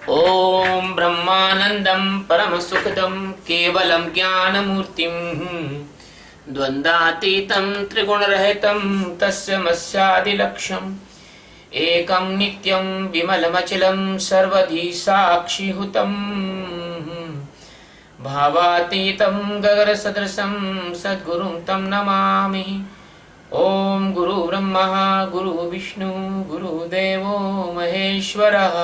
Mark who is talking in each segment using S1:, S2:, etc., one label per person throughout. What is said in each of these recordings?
S1: ओम ब्रह्मानंदं परमसुखदं केवलं ज्ञानमूर्तिं द्वन्द्वातीतं त्रिगुणरहितं तस्मैवादिलक्ष्यम् एकं नित्यं विमलमचलं सर्वधी साक्षिहुतं भावातीतं गगनसदृशं सद्गुरुं तं नमामि। ओम गुरु ब्रह्मा गुरु विष्णु गुरुदेवो महेश्वरः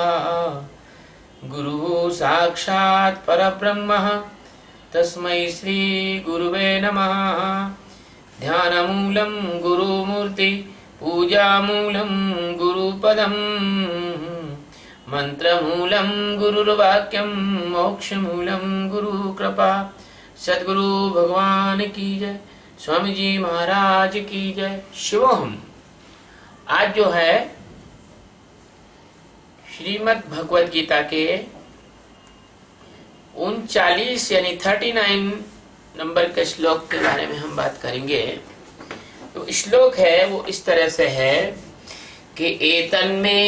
S1: गुरु साक्षात् परब्रह्म तस्मै श्री गुरुवे नमः। ध्यानमूलं गुरुमूर्ति पूजामूलं गुरुपदं मंत्रमूलं गुरुर्वाक्यं मोक्षमूलं गुरुकृपा। सद्गुरु भगवान की जय। स्वामी जी महाराज की जय। शिवोहम। आज जो है श्रीमद् भगवद गीता के 39 यानी 39 नंबर के श्लोक के बारे में हम बात करेंगे। तो श्लोक है वो इस तरह से है कि एतन्मे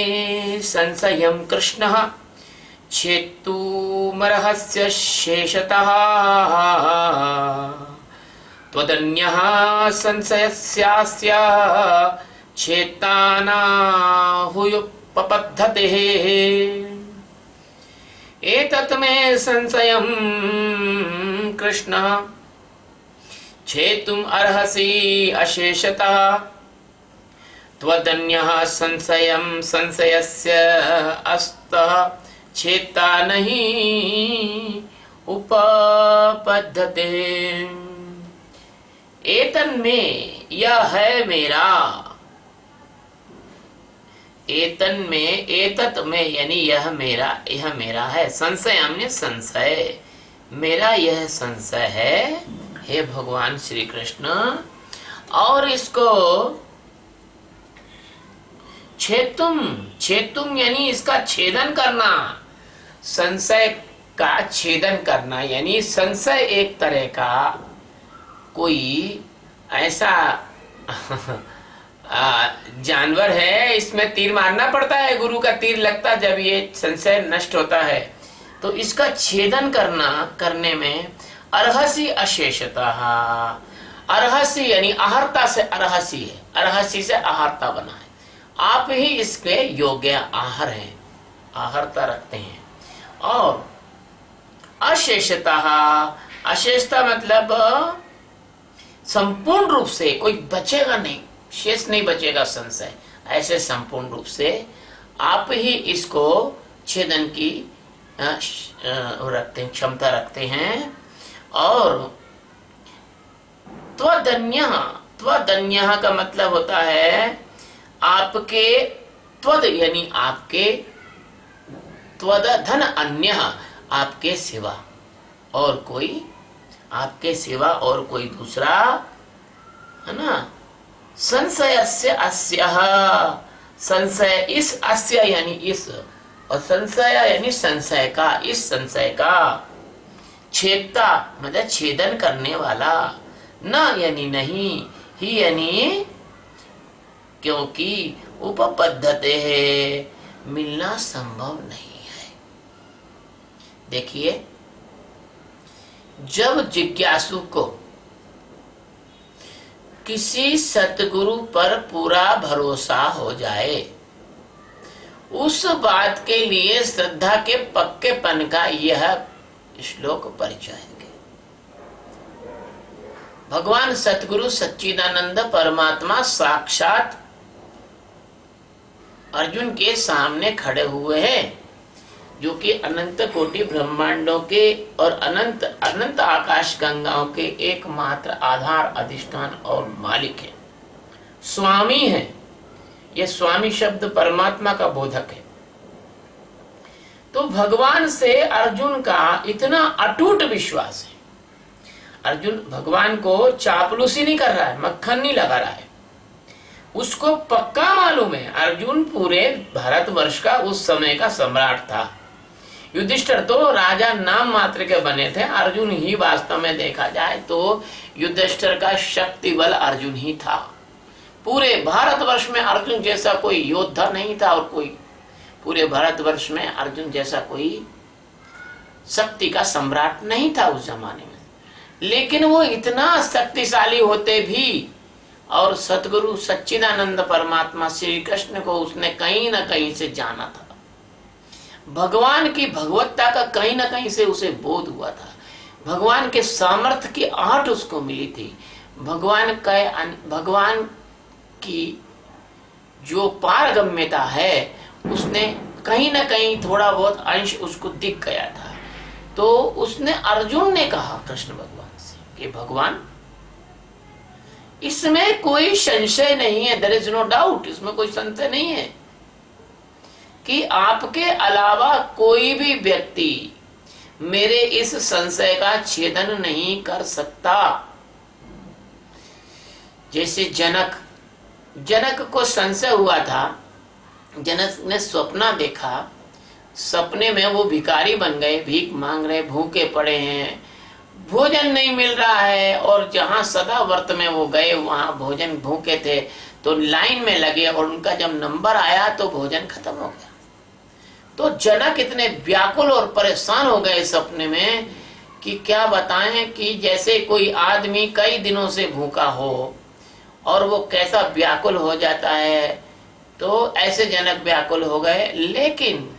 S1: संशयं कृष्णः छेत्तुमर्हस्य शेषतः त्वदन्यः संशयस्यास्य चेतानाहुयुपपद्धतेः। एतत् मे संशयं कृष्ण छेतुम् अर्हसि अशेषतः त्वदन्यः संशयं संशयस्य अस्तः चेता नहि उपपद्धते। एतन में यह है मेरा। एतन में एतत में यानी यह मेरा है। संशय हमने संशय मेरा यह संशय है हे भगवान श्री कृष्ण। और इसको छेतुम यानी इसका छेदन करना। संशय का छेदन करना यानी संशय एक तरह का कोई ऐसा जानवर है, इसमें तीर मारना पड़ता है। गुरु का तीर लगता जब ये संशय नष्ट होता है। तो इसका छेदन करने में अर्हसि अशेषतः। अर्हसि यानी आहर्ता से अर्हसि है। अर्हसि से आहर्ता बना है। आप ही इसके योग्य आहार हैं, आहर्ता रखते हैं। और अशेषतः, अशेषता मतलब संपूर्ण रूप से कोई बचेगा नहीं, शेष नहीं बचेगा संशय। ऐसे संपूर्ण रूप से आप ही इसको छेदन की क्षमता रखते हैं। और त्वदन्यः का मतलब होता है आपके, त्वद यानी आपके, त्वद धन अन्य आपके सिवा और कोई, आपके सिवा और कोई दूसरा है ना। संशयस्य अस्यः, संशय इस, अस्य यानी इस, और संशय यानी संशय का, इस संशय का। छेदता मतलब छेदन करने वाला। न यानी नहीं, ही यानी क्योंकि उपपद्धते है, मिलना संभव नहीं है। देखिए, जब जिज्ञासु को किसी सतगुरु पर पूरा भरोसा हो जाए, उस बात के लिए श्रद्धा के पक्केपन का यह श्लोक परिचय है। भगवान सतगुरु सच्चिदानंद परमात्मा साक्षात अर्जुन के सामने खड़े हुए हैं, जो कि अनंत कोटि ब्रह्मांडों के और अनंत अनंत आकाश गंगाओं के एकमात्र आधार, अधिष्ठान और मालिक है, स्वामी है। यह स्वामी शब्द परमात्मा का बोधक है। तो भगवान से अर्जुन का इतना अटूट विश्वास है। अर्जुन भगवान को चापलूसी नहीं कर रहा है, मक्खन नहीं लगा रहा है। उसको पक्का मालूम है अर्जुन पूरे भारतवर्ष का उस समय का सम्राट था। युधिष्ठिर तो राजा नाम मात्र के बने थे, अर्जुन ही वास्तव में देखा जाए तो युधिष्ठिर का शक्ति बल अर्जुन ही था। पूरे भारतवर्ष में अर्जुन जैसा कोई योद्धा नहीं था और कोई पूरे भारतवर्ष में अर्जुन जैसा कोई शक्ति का सम्राट नहीं था उस जमाने में, लेकिन वो इतना शक्तिशाली होते भी और सतगुरु सच्चिदानंद परमात्मा श्री कृष्ण को उसने कहीं ना कहीं से जाना था। भगवान की भगवत्ता का कहीं ना कहीं से उसे बोध हुआ था। भगवान के सामर्थ्य की आहट उसको मिली थी। भगवान की जो पारगम्यता है उसने कहीं ना कहीं थोड़ा बहुत अंश उसको दिख गया था। तो उसने अर्जुन ने कहा कृष्ण भगवान से कि भगवान इसमें कोई संशय नहीं है, देयर इज नो डाउट, इसमें कोई संशय नहीं है कि आपके अलावा कोई भी व्यक्ति मेरे इस संशय का छेदन नहीं कर सकता। जैसे जनक को संशय हुआ था, जनक ने सपना देखा, सपने में वो भिखारी बन गए, भीख मांग रहे, भूखे पड़े हैं, भोजन नहीं मिल रहा है, और जहां सदा व्रत में वो गए वहां भोजन भूखे थे तो लाइन में लगे और उनका जब नंबर आया तो भोजन खत्म हो गया। तो जनक इतने व्याकुल और परेशान हो गए सपने में कि क्या बताएं कि जैसे कोई आदमी कई दिनों से भूखा हो और वो कैसा व्याकुल हो जाता है, तो ऐसे जनक व्याकुल हो गए। लेकिन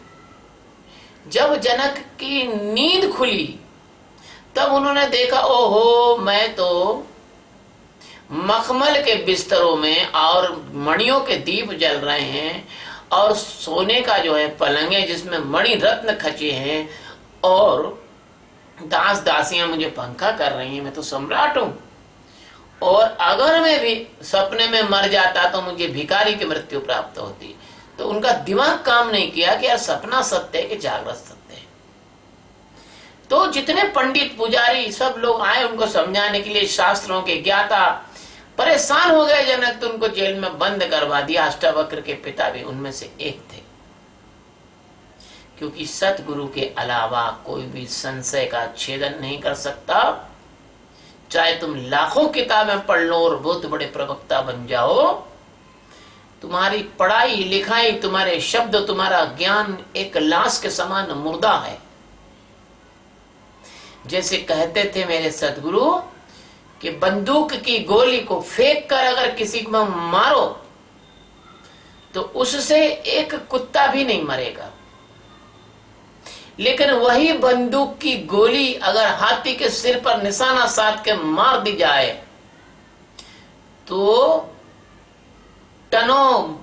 S1: जब जनक की नींद खुली तब उन्होंने देखा, ओहो मैं तो मखमल के बिस्तरों में और मणियों के दीप जल रहे हैं और सोने का जो है पलंग है जिसमें मणि रत्न खचे हैं और दास दासियां मुझे पंखा कर रही हैं, मैं तो सम्राट हूं। और अगर मैं भी सपने में मर जाता तो मुझे भिखारी की मृत्यु प्राप्त होती। तो उनका दिमाग काम नहीं किया कि यार सपना सत्य है कि जागृत सत्य है। तो जितने पंडित पुजारी सब लोग आए उनको समझाने के लिए, शास्त्रों के ज्ञाता परेशान हो गए जनक, तो उनको जेल में बंद करवा दिया। अष्टावक्र के पिता भी उनमें से एक थे, क्योंकि सतगुरु के अलावा कोई भी संशय का छेदन नहीं कर सकता। चाहे तुम लाखों किताबें पढ़ लो और बहुत बड़े प्रवक्ता बन जाओ, तुम्हारी पढ़ाई लिखाई, तुम्हारे शब्द, तुम्हारा ज्ञान एक लाश के समान मुर्दा है। जैसे कहते थे मेरे सतगुरु कि बंदूक की गोली को फेंक कर अगर किसी को मारो तो उससे एक कुत्ता भी नहीं मरेगा, लेकिन वही बंदूक की गोली अगर हाथी के सिर पर निशाना साध के मार दी जाए तो टनों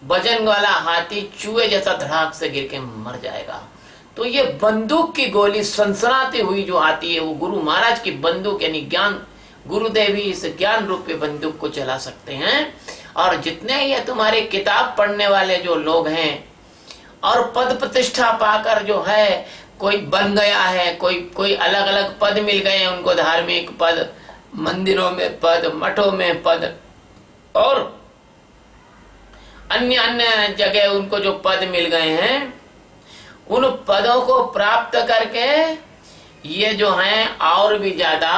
S1: वजन वाला हाथी चूहे जैसा धड़ाक से गिर के मर जाएगा। तो ये बंदूक की गोली सनसनाती हुई जो आती है वो गुरु महाराज की बंदूक यानी ज्ञान, गुरुदेव ही इस ज्ञान रूपी बंदूक को चला सकते हैं। और जितने ये तुम्हारे किताब पढ़ने वाले जो लोग हैं और पद प्रतिष्ठा पाकर जो है कोई बन गया है, कोई अलग अलग पद मिल गए हैं उनको, धार्मिक पद, मंदिरों में पद, मठों में पद और अन्य अन्य जगह उनको जो पद मिल गए हैं, उन पदों को प्राप्त करके ये जो हैं और भी ज्यादा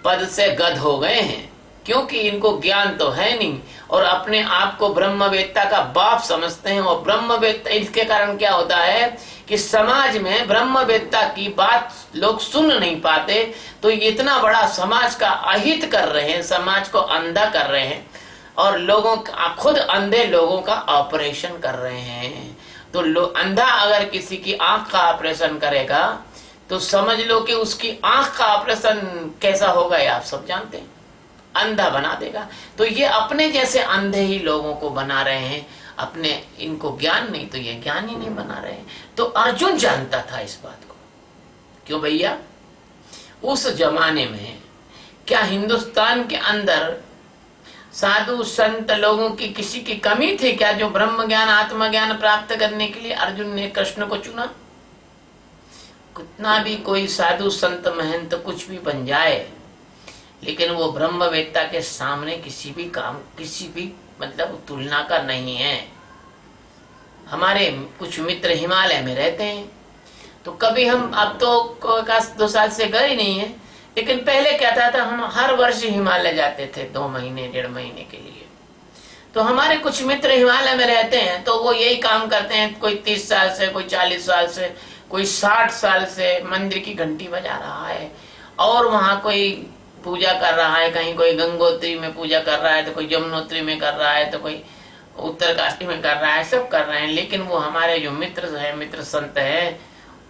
S1: पद से गद हो गए हैं, क्योंकि इनको ज्ञान तो है नहीं और अपने आप को ब्रह्मवेत्ता का बाप समझते हैं। और ब्रह्मवेत्ता, इसके कारण क्या होता है कि समाज में ब्रह्मवेत्ता की बात लोग सुन नहीं पाते, तो इतना बड़ा समाज का अहित कर रहे हैं, समाज को अंधा कर रहे हैं और लोगों का, खुद अंधे लोगों का ऑपरेशन कर रहे हैं। तो अंधा अगर किसी की आंख का ऑपरेशन करेगा तो समझ लो कि उसकी आंख का ऑपरेशन कैसा होगा ये आप सब जानते हैं, अंधा बना देगा। तो ये अपने जैसे अंधे ही लोगों को बना रहे हैं, अपने इनको ज्ञान नहीं तो ये ज्ञान ही नहीं बना रहे हैं। तो अर्जुन जानता था इस बात को। क्यों भैया, उस जमाने में क्या हिंदुस्तान के अंदर साधु संत लोगों की किसी की कमी थी क्या, जो ब्रह्म ज्ञान आत्मज्ञान प्राप्त करने के लिए अर्जुन ने कृष्ण को चुना? कितना भी कोई साधु संत महंत कुछ भी बन जाए, लेकिन वो ब्रह्मवेत्ता के सामने किसी भी मतलब तुलना का नहीं है। हमारे कुछ मित्र हिमालय में रहते हैं, तो कभी हम, अब तो 2 साल से गए नहीं है, लेकिन पहले क्या था हम हर वर्ष हिमालय जाते थे 2 महीने 1.5 महीने के लिए। तो हमारे कुछ मित्र हिमालय में रहते हैं, तो वो यही काम करते हैं, कोई 30 साल से, कोई 40 साल से, कोई 60 साल से मंदिर की घंटी बजा रहा है, और वहां कोई पूजा कर रहा है, कहीं कोई गंगोत्री में पूजा कर रहा है, तो कोई यमुनोत्री में कर रहा है, तो कोई उत्तरकाशी में कर रहा है, सब कर रहे हैं। लेकिन वो हमारे जो मित्र है, मित्र संत है,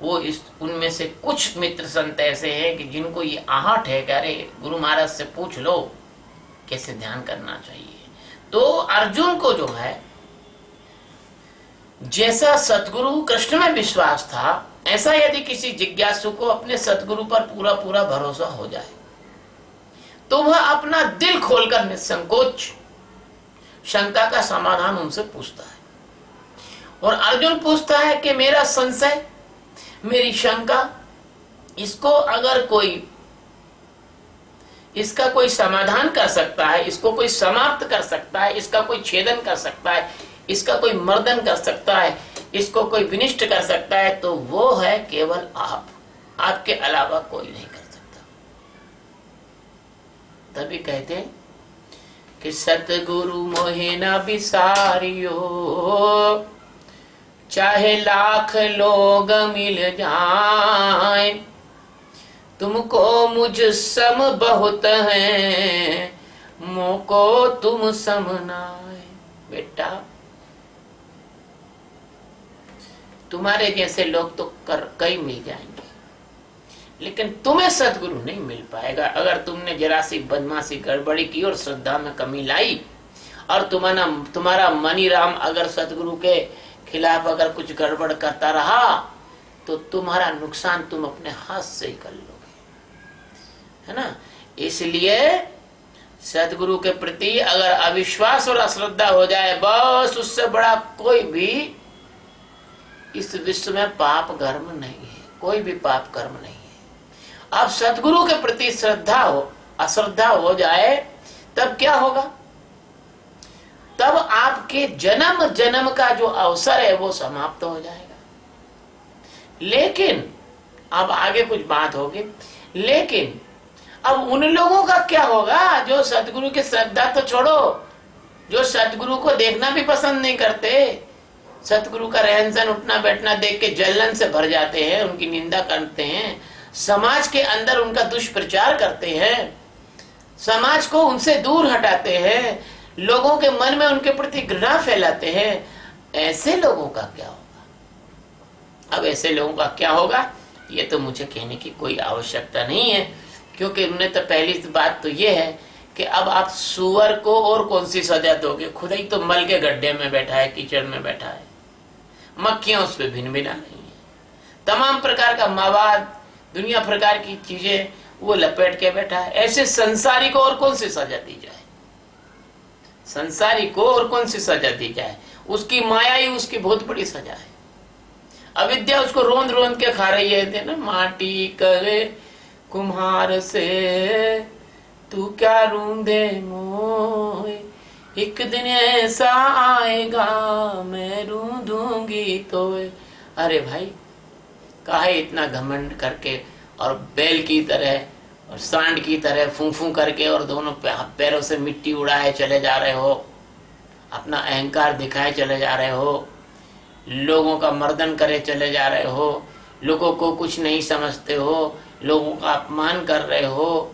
S1: वो इस उनमें से कुछ मित्र संत ऐसे हैं कि जिनको ये आहट है कि अरे गुरु महाराज से पूछ लो कैसे ध्यान करना चाहिए। तो अर्जुन को जो है, जैसा सतगुरु कृष्ण में विश्वास था, ऐसा यदि किसी जिज्ञासु को अपने सतगुरु पर पूरा पूरा भरोसा हो जाए, तो वह अपना दिल खोलकर निसंकोच शंका का समाधान उनसे पूछता है। और अर्जुन पूछता है कि मेरा संशय, मेरी शंका, इसको अगर कोई, इसका कोई समाधान कर सकता है, इसको कोई समाप्त कर सकता है, इसका कोई छेदन कर सकता है, इसका कोई मर्दन कर सकता है, इसको कोई विनिष्ट कर सकता है, तो वो है केवल आप, आपके अलावा कोई नहीं कर सकता। तभी कहते हैं कि सतगुरु मोहे न बिसारियो, चाहे लाख लोग मिल जाए, तुमको मुझ सम बहुत है, मोको तुम सम नाए। बेटा, तुम्हारे जैसे लोग तो कई मिल जाएंगे, लेकिन तुम्हें सतगुरु नहीं मिल पाएगा। अगर तुमने जरा सी बदमाशी गड़बड़ी की और श्रद्धा में कमी लाई, और तुम्हारा मनी राम अगर सतगुरु के खिलाफ अगर कुछ गड़बड़ करता रहा, तो तुम्हारा नुकसान तुम अपने हाथ से ही कर लोगे, है ना। इसलिए सतगुरु के प्रति अगर अविश्वास और अश्रद्धा हो जाए, बस उससे बड़ा कोई भी इस विश्व में पाप कर्म नहीं है, कोई भी पाप कर्म नहीं है। अब सतगुरु के प्रति श्रद्धा हो, अश्रद्धा हो जाए, तब क्या होगा? तब आपके जन्म जन्म का जो अवसर है वो समाप्त हो जाएगा। लेकिन अब आगे कुछ बात होगी, लेकिन अब उन लोगों का क्या होगा जो सतगुरु की श्रद्धा तो छोड़ो, जो सतगुरु को देखना भी पसंद नहीं करते, सतगुरु का रहन सहन उठना बैठना देख के जलन से भर जाते हैं, उनकी निंदा करते हैं, समाज के अंदर उनका दुष्प्रचार करते हैं, समाज को उनसे दूर हटाते हैं, लोगों के मन में उनके प्रति घृणा फैलाते हैं। ऐसे लोगों का क्या होगा? अब ऐसे लोगों का क्या होगा ये तो मुझे कहने की कोई आवश्यकता नहीं है, क्योंकि उन्हें तो पहली बात तो ये है कि अब आप सुअर को और कौन सी सजा दोगे? खुद ही तो मल के गड्ढे में बैठा है, कीचड़ में बैठा है, मक्खियां उस पर भिन भिना रही है, तमाम प्रकार का मवाद, दुनिया प्रकार की चीजें वो लपेट के बैठा है। ऐसे संसारी को और कौन सी सजा दी जाए? संसारी को और कौन सी सजा दी जाए? उसकी माया ही उसकी बहुत बड़ी सजा है। अविद्या उसको रोंद रोंद के खा रही है ना। माटी करे कुम्हार से तू क्या रूंदे मोए, एक दिन ऐसा आएगा मैं रूंदूंगी तोए। अरे भाई, काहे इतना घमंड करके और बैल की तरह और सांड की तरह फूं फूं करके और दोनों पैरों से मिट्टी उड़ाए चले जा रहे हो, अपना अहंकार दिखाए चले जा रहे हो, लोगों का मर्दन करे चले जा रहे हो, लोगों को कुछ नहीं समझते हो, लोगों का अपमान कर रहे हो,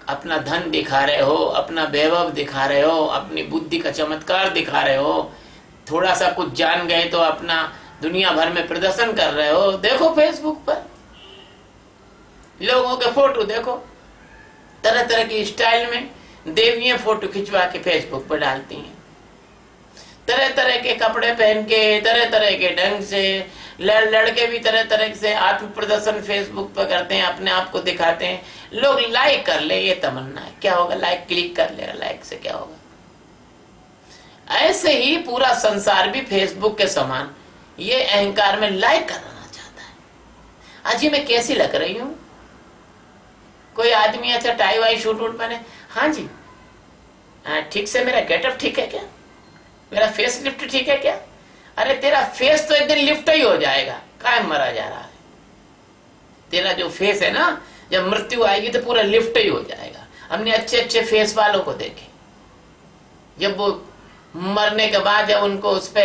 S1: अपना धन दिखा रहे हो, अपना वैभव दिखा रहे हो, अपनी बुद्धि का चमत्कार दिखा रहे हो, थोड़ा सा कुछ जान गए तो अपना दुनिया भर में प्रदर्शन कर रहे हो। देखो फेसबुक पर लोगों के फोटो देखो, तरह तरह की स्टाइल में देवियां फोटो खिंचवा के फेसबुक पर डालती हैं, तरह तरह के कपड़े पहन के, तरह तरह के ढंग से, लड़के भी तरह तरह से आत्म प्रदर्शन फेसबुक पर करते हैं, अपने आप को दिखाते हैं। लोग लाइक कर ले, ये तमन्ना है, क्या होगा? लाइक क्लिक कर लेगा, लाइक से क्या होगा? ऐसे ही पूरा संसार भी फेसबुक के समान ये अहंकार में लाइक कराना चाहता है। आज ये मैं कैसी लग रही हूँ? कोई आदमी अच्छा टाई वाई शूट वूट पहने, हाँ जी, हाँ ठीक से, मेरा गेटअप ठीक है क्या? मेरा फेस लिफ्ट ठीक है क्या? अरे तेरा फेस तो एक दिन लिफ्ट ही हो जाएगा, काहे मरा जा रहा है? तेरा जो फेस है ना, जब मृत्यु आएगी तो पूरा लिफ्ट ही हो जाएगा। हमने अच्छे अच्छे फेस वालों को देखे, जब वो मरने के बाद जब उनको उस पे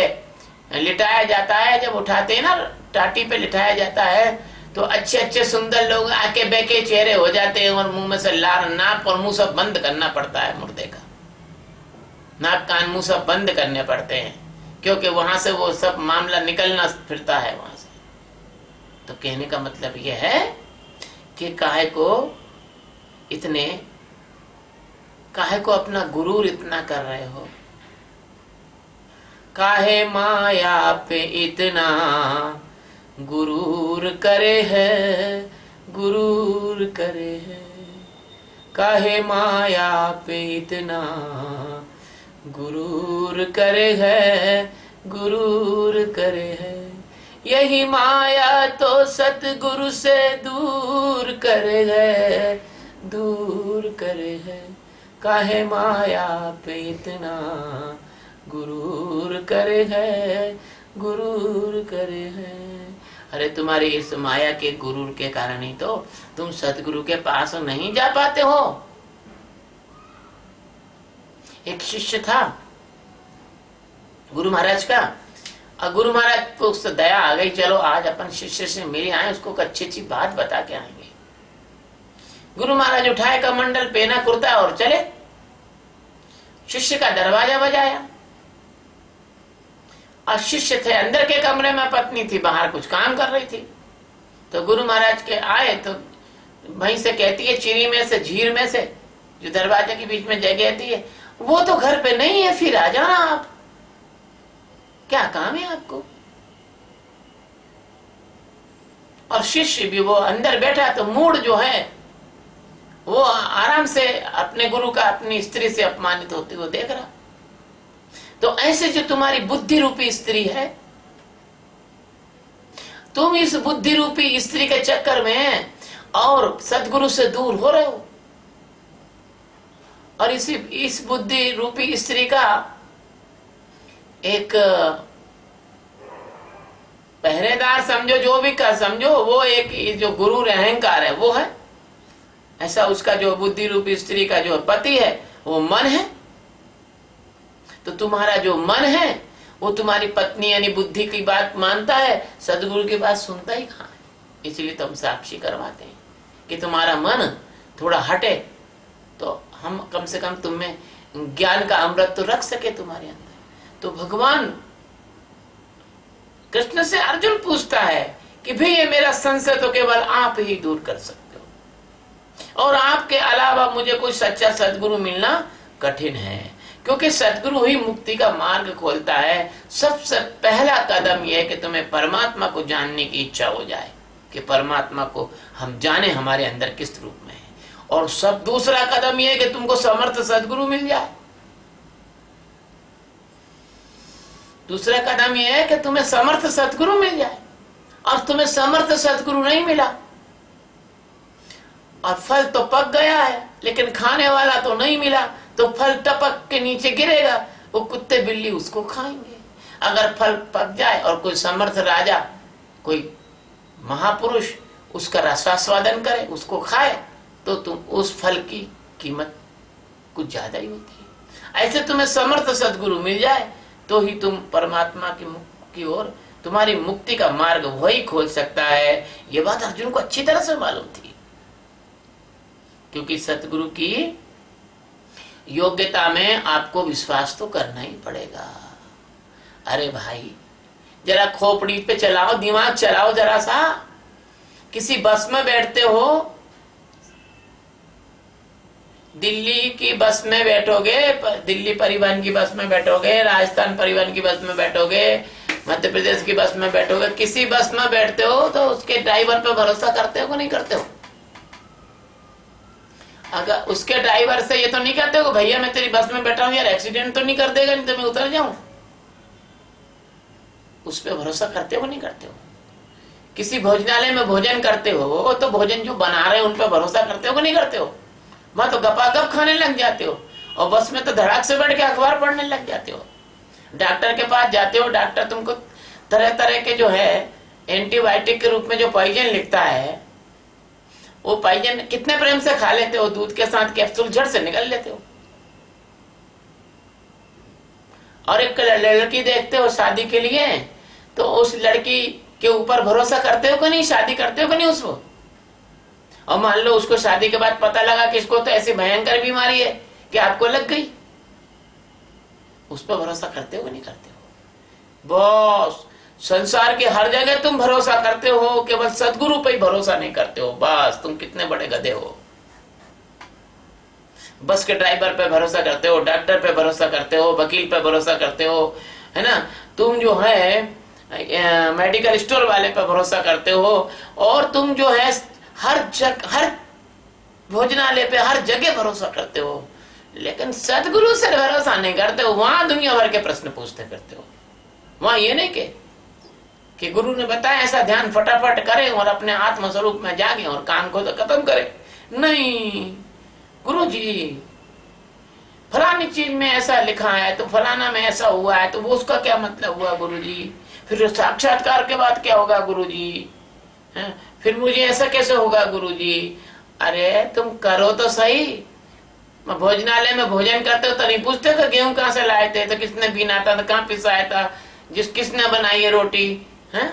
S1: लिटाया जाता है, जब उठाते हैं ना टाटी पे लिटाया जाता है, तो अच्छे अच्छे सुंदर लोग आके बेके चेहरे हो जाते हैं और मुंह में से लार, नाक और मुंह सब बंद करना पड़ता है मुर्दे का, नाक कान मुंह सब बंद करने पड़ते हैं, क्योंकि वहां से वो सब मामला निकलना फिरता है वहां से। तो कहने का मतलब यह है कि काहे को अपना गुरूर इतना कर रहे हो, काहे माया पे इतना गुरूर करे है, गुरूर करे है, काहे माया पे इतना गुरूर करे है, गुरूर करे है। यही माया तो सतगुरु से दूर करे है, दूर करे है, काहे माया पे इतना गुरूर करे है, गुरूर करे है। अरे तुम्हारी इस माया के गुरूर के कारण ही तो तुम सतगुरु के पास नहीं जा पाते हो। एक शिष्य था गुरु महाराज का, और गुरु महाराज को उससे दया आ गई, चलो आज अपन शिष्य से मिले आए, उसको अच्छी अच्छी बात बता के आएंगे। गुरु महाराज उठाए कमंडल, पहना कुर्ता और चले। शिष्य का दरवाजा बजाया और शिष्य थे अंदर के कमरे में, पत्नी थी बाहर कुछ काम कर रही थी। तो गुरु महाराज के आए तो वहीं से कहती है, चिरी में से, झीर में से, जो दरवाजे के बीच में जगह आती है, वो तो घर पे नहीं है, फिर आ जाना आप, क्या काम है आपको। और शिष्य भी वो अंदर बैठा, तो मूड जो है वो आराम से अपने गुरु का अपनी स्त्री से अपमानित होते हुए देख रहा। तो ऐसे जो तुम्हारी बुद्धि रूपी स्त्री है, तुम इस बुद्धि रूपी स्त्री के चक्कर में और सदगुरु से दूर हो रहे हो, और इस बुद्धि रूपी स्त्री का एक पहरेदार समझो, जो भी कर समझो, वो एक जो गुरु अहंकार है वो है। ऐसा उसका जो बुद्धि रूपी स्त्री का जो पति है वो मन है। तो तुम्हारा जो मन है वो तुम्हारी पत्नी यानी बुद्धि की बात मानता है, सदगुरु की बात सुनता ही कहाँ है। इसलिए तुम साक्षी करवाते हैं कि तुम्हारा मन थोड़ा हटे, तो हम कम से कम तुम्हें ज्ञान का अमृत तो रख सके तुम्हारे अंदर। तो भगवान कृष्ण से अर्जुन पूछता है कि भाई ये मेरा संशय तो केवल आप ही दूर कर सकते हो, और आपके अलावा मुझे कोई सच्चा सदगुरु मिलना कठिन है, क्योंकि सदगुरु ही मुक्ति का मार्ग खोलता है। सबसे पहला कदम यह है कि तुम्हें परमात्मा को जानने की इच्छा हो जाए, कि परमात्मा को हम जाने हमारे अंदर किस रूप में है, और सब दूसरा कदम यह है कि तुमको समर्थ सदगुरु मिल जाए। दूसरा कदम यह है कि तुम्हें समर्थ सदगुरु मिल जाए, और तुम्हें समर्थ सदगुरु नहीं मिला और फल तो पक गया है लेकिन खाने वाला तो नहीं मिला, तो फल टपक के नीचे गिरेगा, वो कुत्ते बिल्ली उसको खाएंगे। अगर फल पक जाए और कोई समर्थ राजा, कोई महापुरुष उसका रसास्वादन करे, उसको खाए, तो तुम उस फल की कीमत कुछ ज्यादा ही होती है। ऐसे तुम्हें समर्थ सदगुरु मिल जाए तो ही तुम परमात्मा की ओर, तुम्हारी मुक्ति का मार्ग वही खोल सकता है। ये बात अर्जुन को अच्छी तरह से मालूम थी, क्योंकि सतगुरु की योग्यता में आपको विश्वास तो करना ही पड़ेगा। अरे भाई जरा खोपड़ी पे चलाओ, दिमाग चलाओ जरा सा। किसी बस में बैठते हो, दिल्ली की बस में बैठोगे, दिल्ली परिवहन की बस में बैठोगे, राजस्थान परिवहन की बस में बैठोगे, मध्य प्रदेश की बस में बैठोगे, किसी बस में बैठते हो तो उसके ड्राइवर पे भरोसा करते हो कि नहीं करते हो? अगर उसके ड्राइवर से ये तो नहीं कहते हो भैया मैं तेरी बस में बैठा हूं यार, एक्सीडेंट तो नहीं कर देगा, नहीं तो मैं उतर जाऊं, उस पर भरोसा करते हो नहीं करते हो? किसी भोजनालय में भोजन करते हो तो भोजन जो बना रहे हैं उन पर भरोसा करते हो कि नहीं करते हो? वहां तो गपागप खाने लग जाते हो, और बस में तो धड़ाक से बैठ के अखबार पढ़ने लग जाते हो। डॉक्टर के पास जाते हो, डॉक्टर तुमको तरह तरह के जो है एंटीबायोटिक के रूप में जो पॉइजन लिखता है, वो पॉइजन कितने प्रेम से खा लेते हो, दूध के साथ कैप्सूल झट से निकल लेते हो। और एक लड़की देखते हो शादी के लिए, तो उस लड़की के ऊपर भरोसा करते हो कि नहीं, शादी करते हो कि नहीं उसको। और मान लो उसको शादी के बाद पता लगा कि इसको तो ऐसी भयंकर बीमारी है कि आपको लग गई, उस पर भरोसा करते हो कि नहीं करते हो। बस संसार के हर जगह तुम भरोसा करते हो, केवल सदगुरु पे ही भरोसा नहीं करते हो। बस तुम कितने बड़े गधे हो। बस के ड्राइवर पे भरोसा करते हो, डॉक्टर पे भरोसा करते हो, वकील पे भरोसा करते हो, है ना। तुम जो है मेडिकल स्टोर वाले पे भरोसा करते हो, और तुम जो है हर भोजनालय पे हर जगह भरोसा करते हो, लेकिन सदगुरु से भरोसा नहीं करते हो। वहां दुनिया भर के प्रश्न पूछते करते हो। वहां ये नहीं कि गुरु ने बताया ऐसा ध्यान फटाफट करें और अपने आत्म स्वरूप में जागे और काम को तो खत्म करें। नहीं, गुरु जी फलानी चीज में ऐसा लिखा है, तो फलाना में ऐसा हुआ है, तो वो उसका क्या मतलब हुआ गुरु जी। फिर साक्षात्कार के बाद क्या होगा गुरु जी, फिर मुझे ऐसा कैसे होगा गुरु जी। अरे तुम करो तो सही। भोजनालय में भोजन करते हो तो नहीं पूछते थे गेहूं कहाँ से लाए थे, तो किसने बीना था, तो कहाँ पिसाया था, किसने बनाई है रोटी, है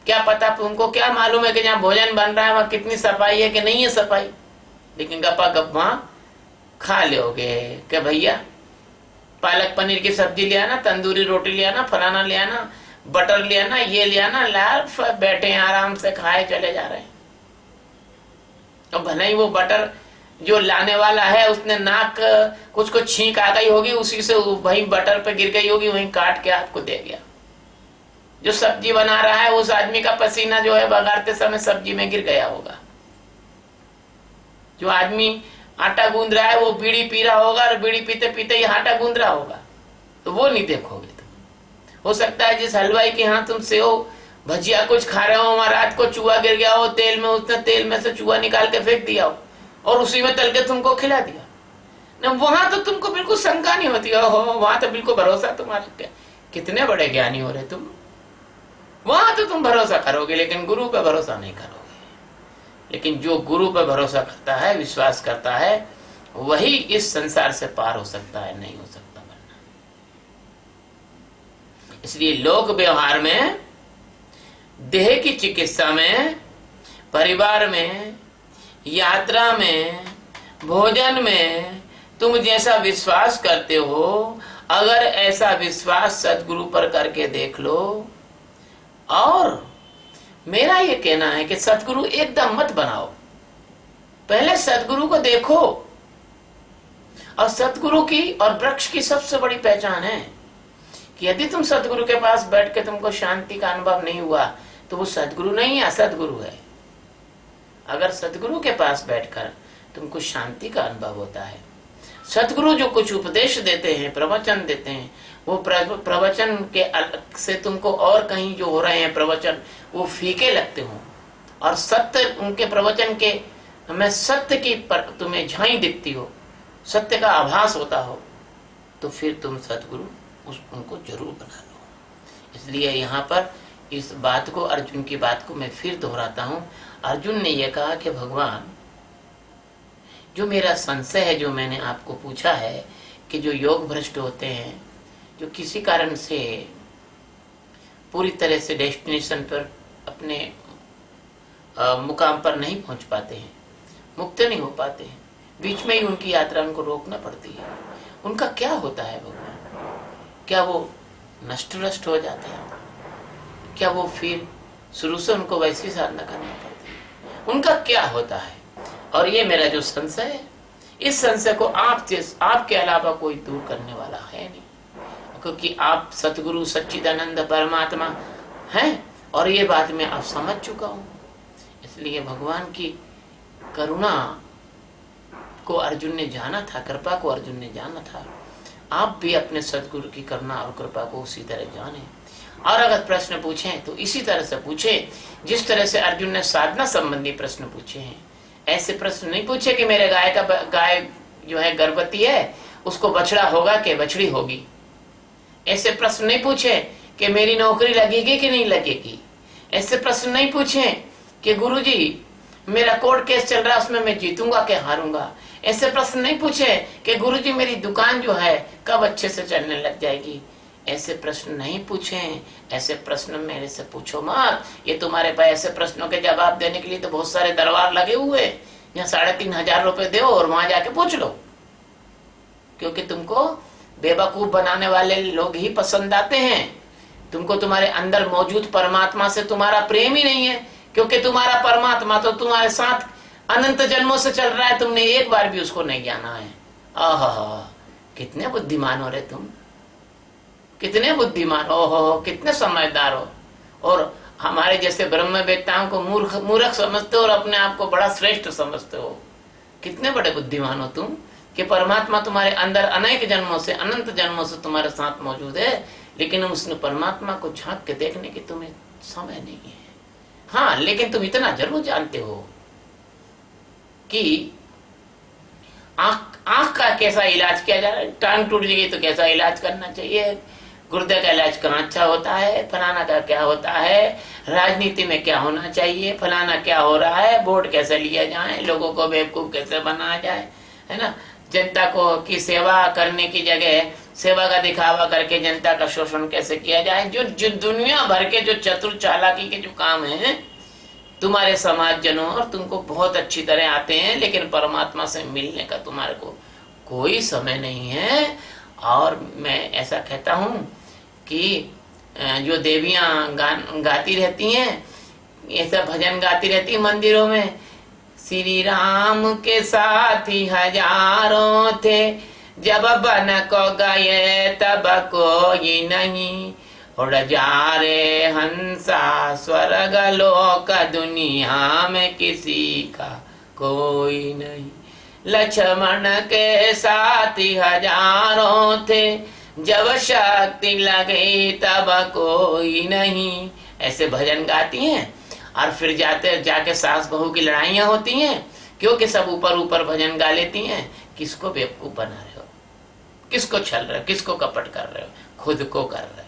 S1: क्या पता। तुमको क्या मालूम है कि जहाँ भोजन बन रहा है वहां कितनी सफाई है कि नहीं है सफाई। लेकिन गप्पा गप वहां खा लोगे कि भैया पालक पनीर की सब्जी ले आना, तंदूरी रोटी ले आना, फलाना ले आना, बटर ले आना, ये ले आना, लाल बैठे आराम से खाए चले जा रहे हैं। और भले ही वो बटर जो लाने वाला है उसने नाक कुछ छींक आ गई होगी, उसी से वही बटर पे गिर गई होगी, वहीं काट के आपको दे गया। जो सब्जी बना रहा है उस आदमी का पसीना जो है बघारते समय सब्जी में गिर गया होगा। जो आदमी आटा गूंद रहा है वो बीड़ी पी रहा होगा, और बीड़ी पीते पीते ही आटा गूंद रहा होगा, तो वो नहीं देखोगे तुम। हो सकता है जिस हलवाई के यहाँ तुम सेव भजिया कुछ खा रहे हो, वहां रात को चूहा गिर गया हो तेल में, उसने तेल में से चूहा निकाल के फेंक दिया हो और उसी में तल के तुमको खिला दिया ना। वहां तो तुमको बिल्कुल शंका नहीं होती हो, वहां तो बिल्कुल भरोसा तुम्हारा। कितने बड़े ज्ञानी हो रहे तुम। वहां तो तुम भरोसा करोगे, लेकिन गुरु पे भरोसा नहीं करोगे। लेकिन जो गुरु पर भरोसा करता है, विश्वास करता है, वही इस संसार से पार हो सकता है, नहीं हो सकता वरना। इसलिए लोक व्यवहार में, देह की चिकित्सा में, परिवार में, यात्रा में, भोजन में तुम जैसा विश्वास करते हो, अगर ऐसा विश्वास सदगुरु पर करके देख लो। और मेरा ये कहना है कि सदगुरु एकदम मत बनाओ, पहले सदगुरु को देखो। और सदगुरु की और वृक्ष की सबसे बड़ी पहचान है कि यदि तुम सदगुरु के पास बैठ के तुमको शांति का अनुभव नहीं हुआ, तो वो सदगुरु नहीं है, असदगुरु है। अगर सदगुरु के पास बैठकर तुमको शांति का अनुभव होता है, सदगुरु जो कुछ उपदेश देते हैं, प्रवचन देते हैं, वो प्रवचन के अलग से तुमको और कहीं जो हो रहे हैं प्रवचन वो फीके लगते हो, और सत्य उनके प्रवचन के में सत्य की तुम्हें झाई दिखती हो, सत्य का आभास होता हो, तो फिर तुम सदगुरु उनको जरूर बना लो। इसलिए यहाँ पर इस बात को, अर्जुन की बात को मैं फिर दोहराता हूँ। अर्जुन ने यह कहा कि भगवान, जो मेरा संशय है, जो मैंने आपको पूछा है कि जो योग भ्रष्ट होते हैं, जो किसी कारण से पूरी तरह से डेस्टिनेशन पर अपने मुकाम पर नहीं पहुंच पाते हैं, मुक्त नहीं हो पाते हैं, बीच में ही उनकी यात्रा उनको रोकना पड़ती है, उनका क्या होता है भगवान? क्या वो नष्ट नष्ट हो जाते हैं? क्या वो फिर शुरू से उनको वैसी साधना करनी पड़ती है? उनका क्या होता है? और ये मेरा जो संशय है, इस संशय को आपके अलावा कोई दूर करने वाला है नहीं, क्योंकि आप सतगुरु सच्चिदानंद परमात्मा हैं, और ये बात मैं अब समझ चुका हूँ। इसलिए भगवान की करुणा को अर्जुन ने जाना था, कृपा को अर्जुन ने जाना था। आप भी अपने सतगुरु की करुणा और कृपा को उसी तरह जाने, और अगर प्रश्न पूछें तो इसी तरह से पूछें जिस तरह से अर्जुन ने साधना संबंधी प्रश्न पूछे हैं। ऐसे प्रश्न नहीं पूछे कि मेरे गाय जो है गर्भवती है, उसको बछड़ा होगा कि बछड़ी होगी। ऐसे प्रश्न नहीं पूछे कि मेरी नौकरी लगेगी कि नहीं लगेगी। ऐसे प्रश्न नहीं पूछे कि गुरुजी मेरा कोर्ट केस चल रहा है, उसमें मैं जीतूंगा कि हारूंगा। ऐसे प्रश्न नहीं पूछे कि गुरुजी मेरी दुकान जो है कब अच्छे से चलने लग जाएगी। ऐसे प्रश्न नहीं पूछे। ऐसे प्रश्न मेरे से पूछो मत। ये तुम्हारे पास ऐसे प्रश्नों के जवाब देने के लिए तो बहुत सारे दरबार लगे हुए, यहाँ 3,500 रुपए दो और वहां जाके पूछ लो, क्योंकि तुमको बेवकूफ बनाने वाले लोग ही पसंद आते हैं। तुमको तुम्हारे अंदर मौजूद परमात्मा से तुम्हारा प्रेम ही नहीं है, क्योंकि तुम्हारा परमात्मा तो तुम्हारे साथ अनंत जन्मों से चल रहा है, तुमने एक बार भी उसको नहीं जाना है। आहा, कितने बुद्धिमान हो रे तुम, कितने बुद्धिमान हो, कितने समझदार हो। और हमारे जैसे ब्रह्मवेत्ताओं को मूर्ख समझते हो और अपने आप को बड़ा श्रेष्ठ समझते हो। कितने बड़े बुद्धिमान हो तुम कि परमात्मा तुम्हारे अंदर अनेक जन्मों से, अनंत जन्मों से तुम्हारे साथ मौजूद है, लेकिन उस परमात्मा को झांक के देखने की तुम्हें समय नहीं है। हाँ, लेकिन तुम इतना जरूर जानते हो कि आंख का कैसा इलाज किया जा रहा है, टांग टूट गई तो कैसा इलाज करना चाहिए, गुर्दे का इलाज कहाँ अच्छा होता है, फलाना का क्या होता है, राजनीति में क्या होना चाहिए, फलाना क्या हो रहा है, वोट कैसे लिया जाए, लोगों को बेवकूफ कैसे बनाया जाए, है ना, जनता को की सेवा करने की जगह सेवा का दिखावा करके जनता का शोषण कैसे किया जाए। जो दुनिया भर के जो चतुर चालाकी के जो काम है तुम्हारे समाज जनों और तुमको बहुत अच्छी तरह आते हैं, लेकिन परमात्मा से मिलने का तुम्हारे को कोई समय नहीं है। और मैं ऐसा कहता हूँ कि जो देवियाँ गाती रहती हैं, ऐसा भजन गाती रहती है मंदिरों में, श्री राम के साथी हजारों थे, जब बन को गए तब कोई नहीं, उड़ जा रे हंसा स्वर्ग लोक, दुनिया में किसी का कोई नहीं। लक्ष्मण के साथी हजारों थे, जब शक्ति लगे तब कोई नहीं। ऐसे भजन गाती हैं और फिर जाके सास बहू की लड़ाइयां होती हैं, क्योंकि सब ऊपर ऊपर भजन गा लेती हैं। किसको बेवकूफ बना रहे हो, किसको छल रहे हो, किसको कपट कर रहे हो, खुद को कर रहे हो।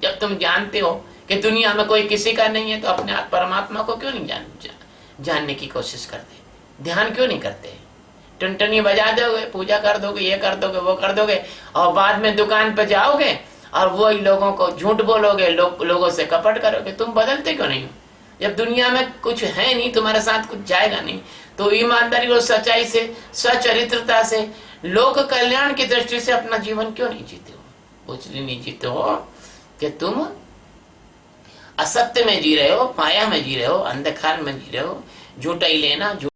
S1: जब तुम जानते हो कि दुनिया में कोई किसी का नहीं है, तो अपने आप परमात्मा को क्यों नहीं जानने की कोशिश करते, ध्यान क्यों नहीं करते। टुनटुनी बजा दोगे, पूजा कर दोगे, ये कर दोगे, वो कर दोगे, और बाद में दुकान पर जाओगे और वही लोगों को झूठ बोलोगे, लोगों से कपट करोगे। तुम बदलते क्यों नहीं हो? जब दुनिया में कुछ है नहीं, तुम्हारे साथ कुछ जाएगा नहीं, तो ईमानदारी और सच्चाई से, सचरित्रता से, लोक कल्याण की दृष्टि से अपना जीवन क्यों नहीं जीते हो? इसलिए नहीं जीते हो कि तुम असत्य में जी रहे हो, माया में जी रहे हो, अंधकार में जी रहे हो, झूठा ही लेना,